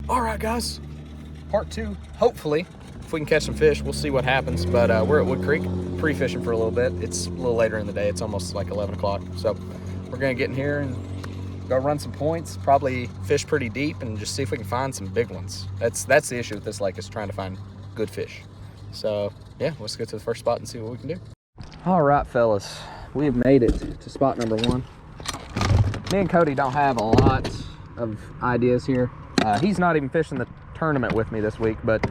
All right, guys. Part 2, hopefully. If we can catch some fish, we'll see what happens. But we're at Wood Creek, pre-fishing for a little bit. It's a little later in the day. It's almost like 11 o'clock. So we're gonna get in here and go run some points, probably fish pretty deep, and just see if we can find some big ones. That's the issue with this lake, is trying to find good fish. So yeah, let's get to the first spot and see what we can do. All right, fellas, we have made it to spot number 1. Me and Cody don't have a lot of ideas here. He's not even fishing the tournament with me this week, but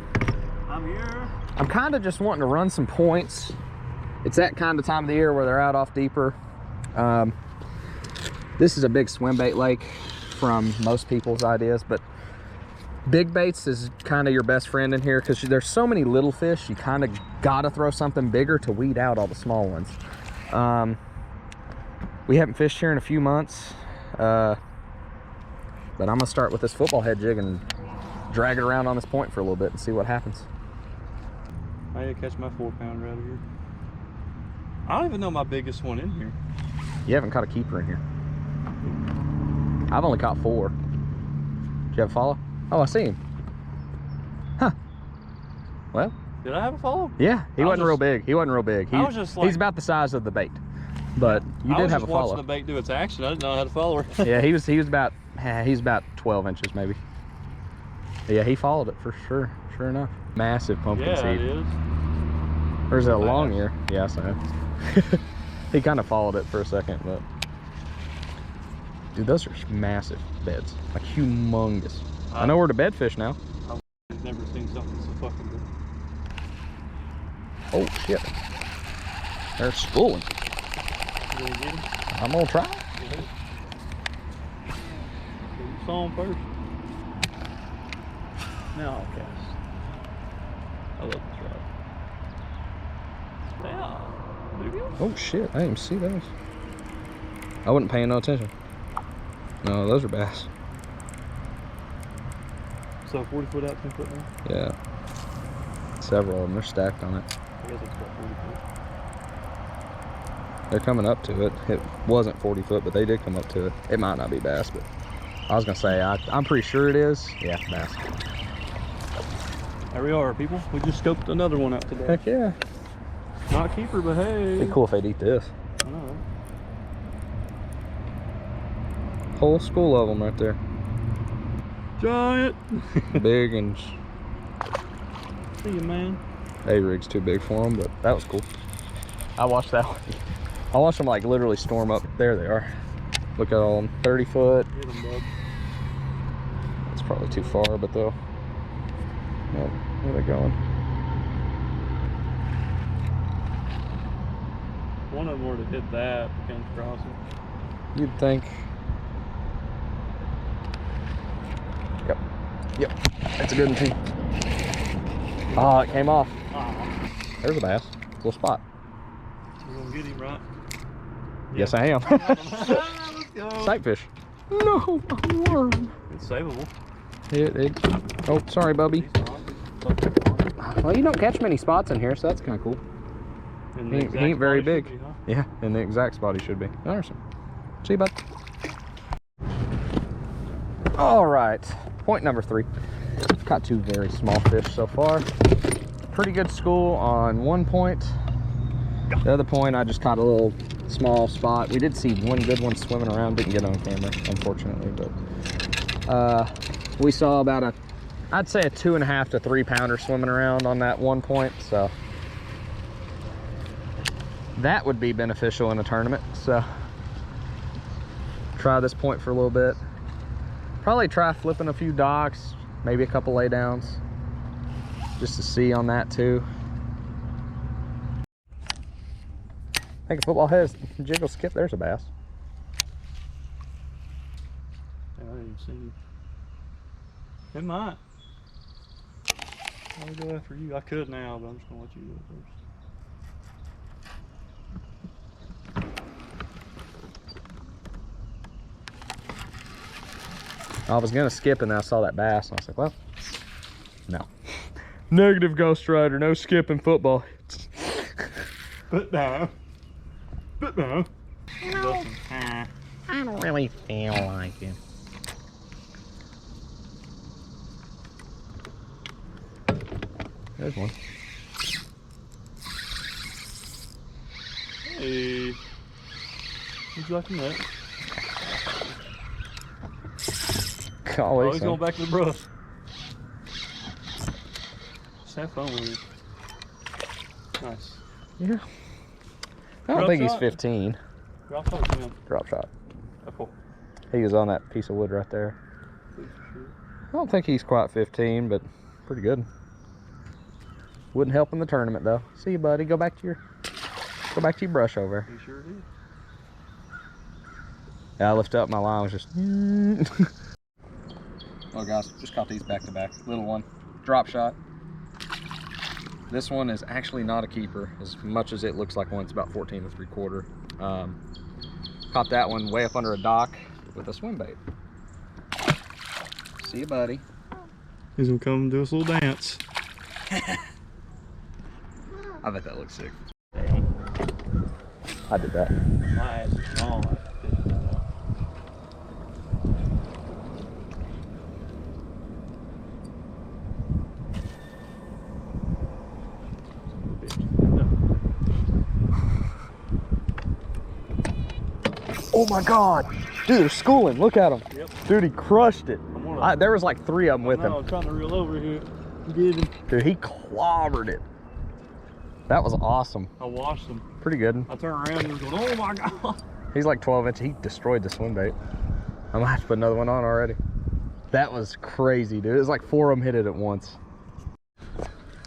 I'm here. I'm kind of just wanting to run some points. It's that kind of time of the year where they're out off deeper. This is a big swim bait lake from most people's ideas, but big baits is kind of your best friend in here because there's so many little fish. You kind of gotta throw something bigger to weed out all the small ones. We haven't fished here in a few months, but I'm gonna start with this football head jig and drag it around on this point for a little bit and see what happens. I need to catch my 4-pounder out of here. I don't even know my biggest one in here. You haven't caught a keeper in here. I've only caught 4. Did you have a follow? Oh, I see him. Huh. Well. Did I have a follow? Yeah, he wasn't real big. He wasn't real big. I was just like, he's about the size of the bait. But you did have a follow. I was just watching the bait do its action. I didn't know how to follow her. Yeah, he was about 12 inches maybe. Yeah, he followed it for sure. Sure enough. Massive pumpkin seed. Yeah, it is. Or is it a long ear? Yeah, so. He kind of followed it for a second, but dude, those are massive beds, like humongous. I know where to bed fish now. I've never seen something so fucking good. Oh shit, they're schooling. You gonna get him? I'm gonna try. Yeah. You saw him first. Now I'll cast. I love this rod. Yeah. Oh shit, I didn't even see those. I wasn't paying no attention. No, those are bass. So 40 foot out, 10 foot now? Yeah. Several of them, they're stacked on it. I guess it's about 40 foot. They're coming up to it. It wasn't 40 foot, but they did come up to it. It might not be bass, but I was gonna say, I'm pretty sure it is. Yeah, bass. There we are, people. We just scoped another one out today. Heck yeah. Not keeper, but hey. It'd be cool if they'd eat this. I know. Whole school of them right there. Giant. Big and... See you, man. A-rig's too big for them, but that was cool. I watched that one. I watched them like literally storm up. There they are. Look at all them. 30 foot. Get them, bud. It's probably too far, but they'll... Yeah, where are they going? One of them were to hit that, comes crossing. You'd think. Yep. That's a good one too. Ah, it came off. There's a bass. Little spot. You gonna get him, right? Yes, I am. Let's go. Sight fish. No, a worm. It's savable. Oh, sorry, Bubby. Well, you don't catch many spots in here, so that's kind of cool. He ain't very big. Be, huh? Yeah, in the exact spot he should be. Anderson. See you, bud. All right, point number 3. Caught 2 very small fish so far. Pretty good school on one point. The other point, I just caught a little small spot. We did see one good one swimming around. Didn't get on camera, unfortunately, but we saw about I'd say a 2.5 to 3 pounder swimming around on that one point. So that would be beneficial in a tournament. So try this point for a little bit. Probably try flipping a few docks, maybe a couple laydowns, just to see on that too. I think a football head jiggle skip. There's a bass. I didn't see him. It might. I'll go after you. I could now, but I'm just gonna let you go first. I was gonna skip and then I saw that bass and I was like, well, no. Negative, Ghost Rider, no skipping football. Put down. Put down. No, I don't really feel like it. There's one. Hey. Would you like that? Golly, Oh, he's going back to the brush. Just have fun with it. Nice. Yeah. I don't think he's 15. Drop shot, man. Drop shot. Apple. He was on that piece of wood right there. I don't think he's quite 15, but pretty good. Wouldn't help in the tournament though. See you, buddy. Go back to your brush over. You sure did. Yeah, I lifted up, my line was just. Oh guys, just caught these back to back. Little one, drop shot. This one is actually not a keeper, as much as it looks like one. It's about 14 3/4. Caught that one way up under a dock with a swim bait. See you, buddy. He's gonna come and do his little dance. I bet that looks sick. Dang. I did that. My ass is gone. Oh my God, dude, they're schooling. Look at him. Yep. Dude, he crushed it. There was like 3 of them with him. I'm trying to reel over here. Get him. Dude, he clobbered it. That was awesome. I washed him. Pretty good. I turned around and was going, oh my God. He's like 12 inches. He destroyed the swim bait. I'm gonna have to put another one on already. That was crazy, dude. It was like 4 of them hit it at once.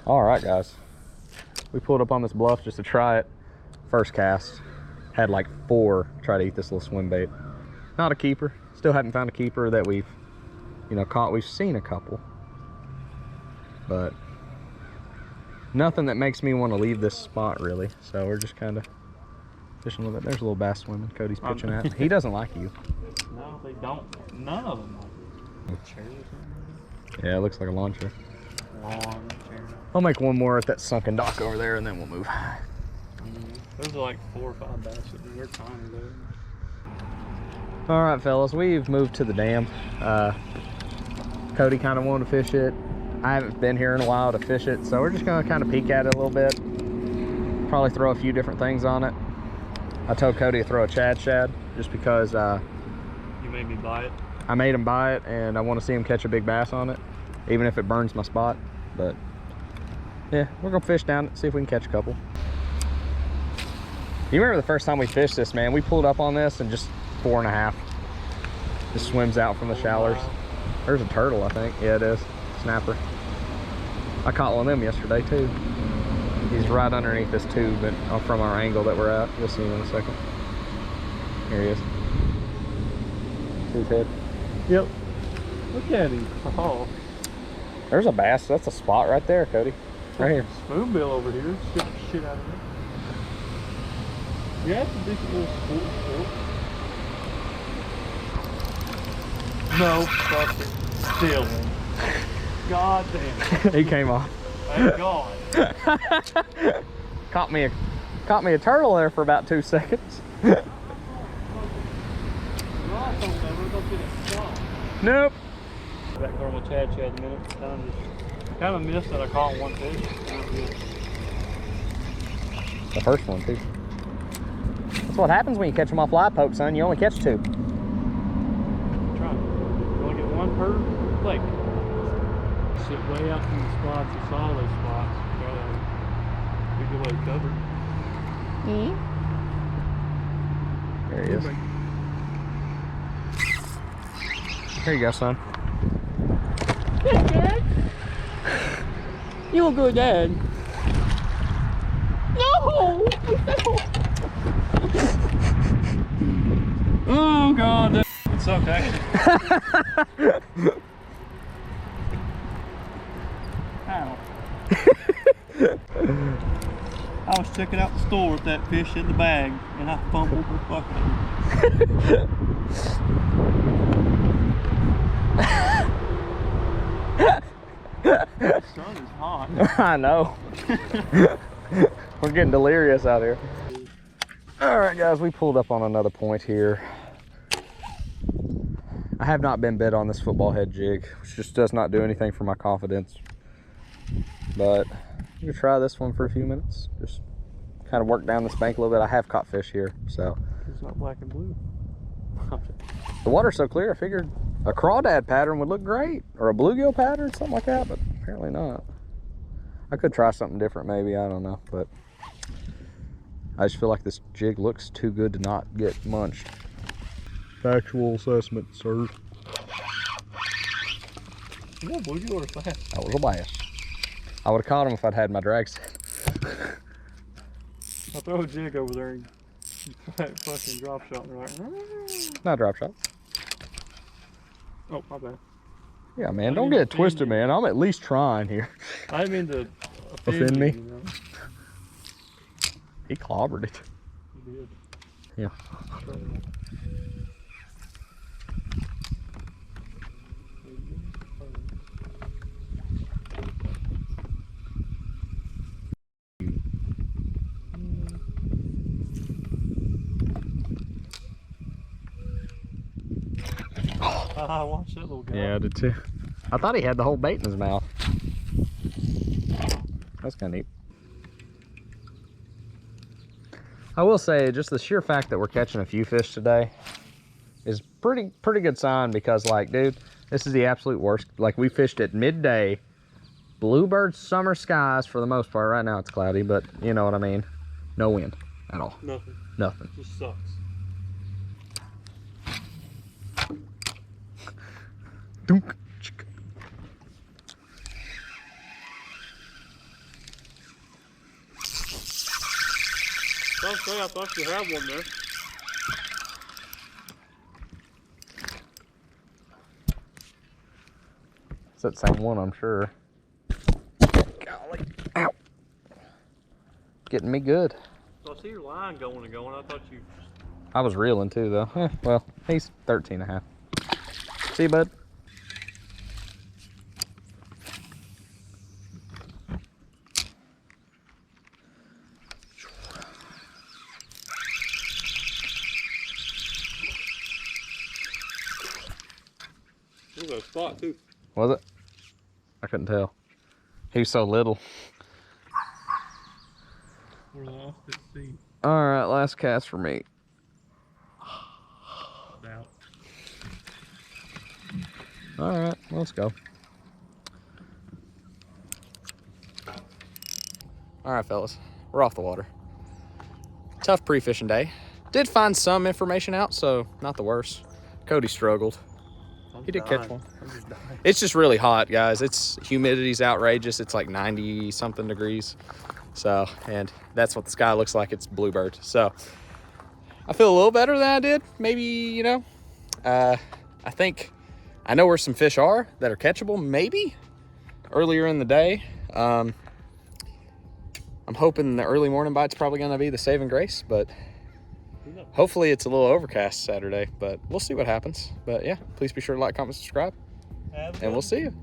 All right, guys. We pulled up on this bluff just to try it. First cast. Had like 4 try to eat this little swim bait. Not a keeper. Still hadn't found a keeper that we've, caught. We've seen a couple, but nothing that makes me want to leave this spot really. So we're just kind of fishing a little bit. There's a little bass swimming. Cody's pitching at. He doesn't like you. No, they don't. None of them like it. Chair or something? Yeah, it looks like a lawn chair. Lawn chair. I'll make one more at that sunken dock over there, and then we'll move. Those are like 4 or 5 bass. They're tiny though. All right, fellas, we've moved to the dam. Cody kind of wanted to fish it. I haven't been here in a while to fish it, so we're just gonna kind of peek at it a little bit. Probably throw a few different things on it. I told Cody to throw a Chad shad just because you made me buy it. I made him buy it, and I want to see him catch a big bass on it, even if it burns my spot. But yeah, we're gonna fish down it, see if we can catch a couple. You remember the first time we fished this, man? We pulled up on this and just 4.5. Just swims out from the showers. There's a turtle, I think. Yeah, it is. Snapper. I caught one of them yesterday too. He's right underneath this tube, but from our angle that we're at. You'll see him in a second. Here he is. See his head? Yep. Look at him. Oh. There's a bass. That's a spot right there, Cody. Right here. Spoonbill over here. Shit the shit out of it. Yeah, it's a decent little sport. No, fuck it. Still. God damn. He came off. Thank God. Caught me a turtle there for about 2 seconds. Nope. Back there with Chad a minute. Kind of missed that I caught one fish. The first one too. That's what happens when you catch them off live poke, son. You only catch 2. Try. You only get 1 per lake. Sit way out from the spots. You saw those spots. We get away covered. There he is. Here you go, son. Good, Dad. You a good dad. No! Oh God, that sucked actually. Ow. I was checking out the store with that fish in the bag and I fumbled the bucket. The sun is hot. I know. We're getting delirious out here. All right, guys, we pulled up on another point here. I have not been bit on this football head jig, which just does not do anything for my confidence. but I'm gonna try this one for a few minutes. Just kind of work down this bank a little bit. I have caught fish here, so. It's not black and blue. The water's so clear, I figured a crawdad pattern would look great, or a bluegill pattern, something like that, but apparently not. I could try something different maybe, I don't know, but I just feel like this jig looks too good to not get munched. Factual assessment, sir. You know, bluegill or bass? That was a bass. I would have caught him if I'd had my drag set. I'll throw a jig over there and fucking drop shot and they're like, Not drop shot. oh, my bad. Yeah, man, don't get it twisted, man. I'm at least trying here. I didn't mean to Offend me? You know? He clobbered it. You did. Yeah. I watched that little guy. Yeah, I did too. I thought he had the whole bait in his mouth. That's kind of neat. I will say, just the sheer fact that we're catching a few fish today is pretty good sign, because, like, dude, this is the absolute worst. Like, we fished at midday, bluebird summer skies for the most part. Right now it's cloudy, but you know what I mean. No wind at all. Nothing. Nothing. Just sucks. Dunk. Don't say I thought you had one there. It's that same one, I'm sure. Golly. Ow. Getting me good. So I see your line going and going. I thought you... I was reeling too, though. Well, he's 13 and a half. See you, bud. It was a spot too. Was it? I couldn't tell. He was so little. We're lost at sea. All right, last cast for me. Doubt. All right, let's go. All right, fellas, we're off the water. Tough pre-fishing day. Did find some information out, so not the worst. Cody struggled. He did catch one. I'm just dying. It's just really hot, guys. It's humidity's outrageous. It's like 90 something degrees. So, and that's what the sky looks like. It's bluebird. So I feel a little better than I did. Maybe, you know, I think I know where some fish are that are catchable, maybe earlier in the day. I'm hoping the early morning bite's probably going to be the saving grace, but hopefully it's a little overcast Saturday, but we'll see what happens. But yeah, please be sure to like, comment, subscribe, and we'll see you.